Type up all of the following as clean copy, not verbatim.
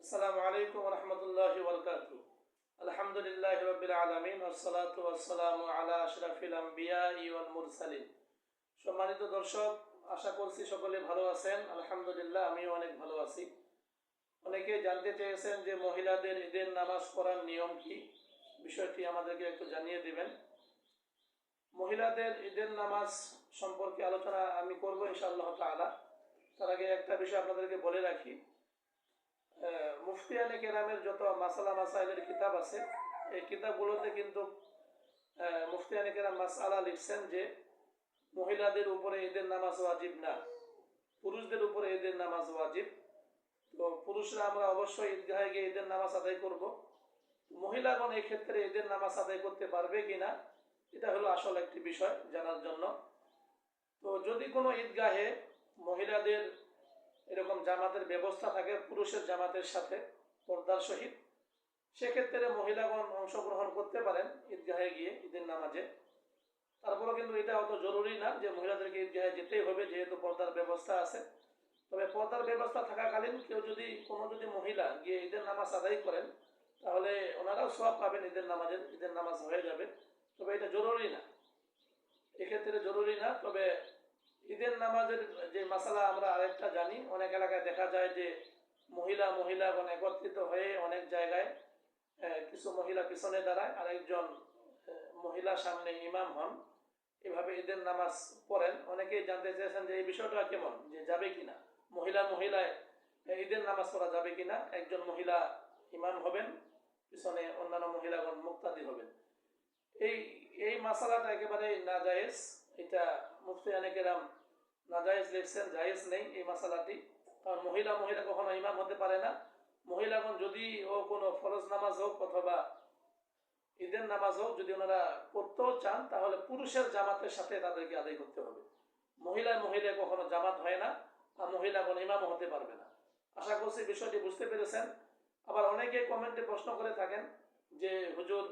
আসসালামু আলাইকুম ওয়া রাহমাতুল্লাহি ওয়া বারাকাতুহু। আলহামদুলিল্লাহি রাব্বিল আলামিন ওয়াসসালাতু ওয়াসসালামু আলা আশরাফিল আমবিয়াই ওয়াল মুরসালিন। সম্মানিত দর্শক, আশা করছি সকলে ভালো আছেন। আলহামদুলিল্লাহ, আমিও অনেক ভালো আছি। অনেকে জানতে চেয়েছেন যে মহিলাদের ঈদের নামাজ পড়ার নিয়ম কি, বিষয়টি আমাদেরকে একটু জানিয়ে দিবেন। মহিলাদের ঈদের নামাজ সম্পর্কে আলোচনা আমি করব ইনশাআল্লাহ তাআলা। তার আগে একটা বিষয় আপনাদেরকে বলে রাখি, মুফতিয়ানে কেরামের যত মাসালা মাসাইলের কিতাব আছে, এই কিতাবগুলোতে কিন্তু মুফতিয়ানে কেরাম মাসআলা লিখছেন যে মহিলাদের উপরে ঈদের নামাজ ওয়াজিব না, পুরুষদের উপরে ঈদের নামাজ ওয়াজিব। তো পুরুষরা আমরা অবশ্যই ঈদগাহে গিয়ে ঈদের নামাজ আদায় করব। মহিলাগণ এই ক্ষেত্রে ঈদের নামাজ আদায় করতে পারবে কিনা, এটা হলো আসল একটি বিষয় জানার জন্য। তো যদি কোনো ঈদগাহে মহিলাদের এরকম জামাতের ব্যবস্থা থাকে পুরুষের জামাতের সাথে পর্দার সহিত, সেক্ষেত্রে মহিলাগণ অংশগ্রহণ করতে পারেন ঈদগাহে গিয়ে ঈদের নামাজে। তারপরেও কিন্তু এটা অত জরুরি না যে মহিলাদেরকে ঈদগাহে যেতেই হবে, যেহেতু পর্দার ব্যবস্থা আছে। তবে পর্দার ব্যবস্থা থাকাকালীন কেউ যদি মহিলা গিয়ে ঈদের নামাজ আদায় করেন, তাহলে ওনারাও সওয়াব পাবেন, ঈদের নামাজ হয়ে যাবে। তবে এটা জরুরি না, এক্ষেত্রে জরুরি না। তবে ঈদের নামাজের যে মাসালা আমরা আরেকটা জানি, অনেক এলাকায় দেখা যায় যে মহিলাগণ একত্রিত হয়ে অনেক জায়গায় কিছু মহিলা পিছনে দাঁড়ায়, আরেকজন মহিলা সামনে ইমাম হন, এভাবে ঈদের নামাজ পড়েন। অনেকেই জানতে চেয়েছেন যে এই বিষয়টা কেমন, যে যাবে কিনা মহিলায় ঈদের নামাজ পড়া যাবে কিনা, একজন মহিলা ইমাম হবেন, পিছনে অন্যান্য মহিলাগণ মুক্তাদি হবেন। এই মাসালাটা একেবারে নাজায়েজ, এটা মুফতিয়ানে কেরাম নাজায়েজ লিখছেন, জায়েজ নেই এই মাসালাটি। কারণ মহিলা কখনো ইমাম হতে পারে না। মহিলাগণ যদি কোনো ফরজ নামাজ হোক অথবা ঈদের নামাজ হোক, যদি ওনারা পড়তেও চান, তাহলে পুরুষের জামাতের সাথে তাদেরকে আদায় করতে হবে। মহিলায় কখনো জামাত হয় না, আর মহিলাগণ ইমামও হতে পারবে না। আশা করছি বিষয়টি বুঝতে পেরেছেন। আবার অনেকে কমেন্টে প্রশ্ন করে থাকেন যে হুজুর,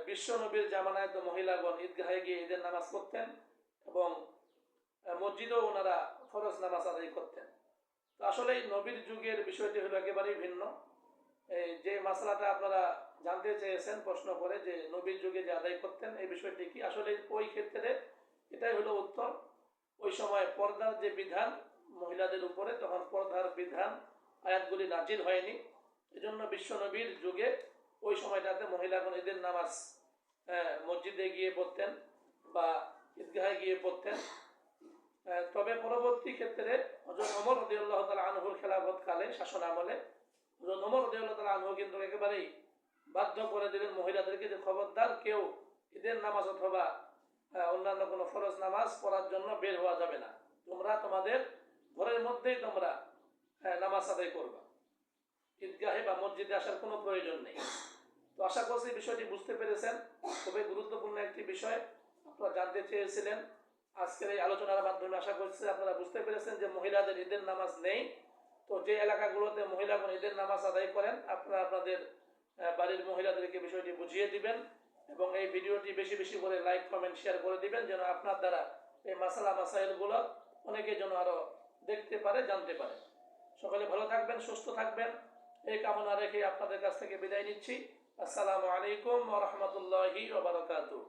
বিশ্ব নবীর জামানায় তো মহিলাগণ ঈদগাহে গিয়ে ঈদের নামাজ পড়তেন এবং মসজিদেও ওনারা ফরজ নামাজ আদায় করতেন। তো আসলে এই নবীর যুগের বিষয়টি হলো একেবারেই ভিন্ন। যে মাসলাটা আপনারা জানতে চেয়েছেন প্রশ্ন করে, যে নবীর যুগে যে আদায় করতেন এই বিষয়টি কি, আসলে ওই ক্ষেত্রে এটাই হলো উত্তর। ওই সময় পর্দার যে বিধান মহিলাদের উপরে, তখন পর্দার বিধান আয়াতগুলি নাজিল হয়নি। এজন্য বিশ্ব নবীর যুগে ওই সময়টাতে মহিলাগণ ঈদের নামাজ মসজিদে গিয়ে পড়তেন বা ঈদগাহে গিয়ে পড়তেন। তবে পরবর্তী ক্ষেত্রে হযরত ওমর রাদিয়াল্লাহু তাআলা আনহুর খেলাফত কালে, শাসন আমলে হযরত ওমর রাদিয়াল্লাহু তাআলা আনহু কিন্তু একেবারেই বাধ্য করে দিলেন মহিলাদেরকে যে খবরদার কেউ ঈদের নামাজ অথবা অন্যান্য কোনো ফরজ নামাজ পড়ার জন্য বের হওয়া যাবে না, তোমরা তোমাদের ঘরের মধ্যেই তোমরা নামাজ আদায় করবা, ঈদগাহে বা মসজিদে আসার কোনো প্রয়োজন নেই। তো আশা করছি বিষয়টি বুঝতে পেরেছেন। খুবই গুরুত্বপূর্ণ একটি বিষয় আপনারা জানতে চেয়েছিলেন। আজকের এই আলোচনার মাধ্যমে আশা করছি আপনারা বুঝতে পেরেছেন যে মহিলাদের ঈদের নামাজ নেই। তো যে এলাকাগুলোতে মহিলাগণ ঈদের নামাজ আদায় করেন, আপনারা আপনাদের বাড়ির মহিলাদেরকে বিষয়টি বুঝিয়ে দিবেন এবং এই ভিডিওটি বেশি বেশি করে লাইক, কমেন্ট, শেয়ার করে দিবেন, যেন আপনার দ্বারা এই মাসাইলগুলো অনেকে যেন আরো দেখতে পারে, জানতে পারে। সকলে ভালো থাকবেন, সুস্থ থাকবেন, এই কামনা রেখে আপনাদের কাছ থেকে বিদায় নিচ্ছি। আসসালামু আলাইকুম ওয়া রাহমাতুল্লাহি ওয়া বারাকাতুহু।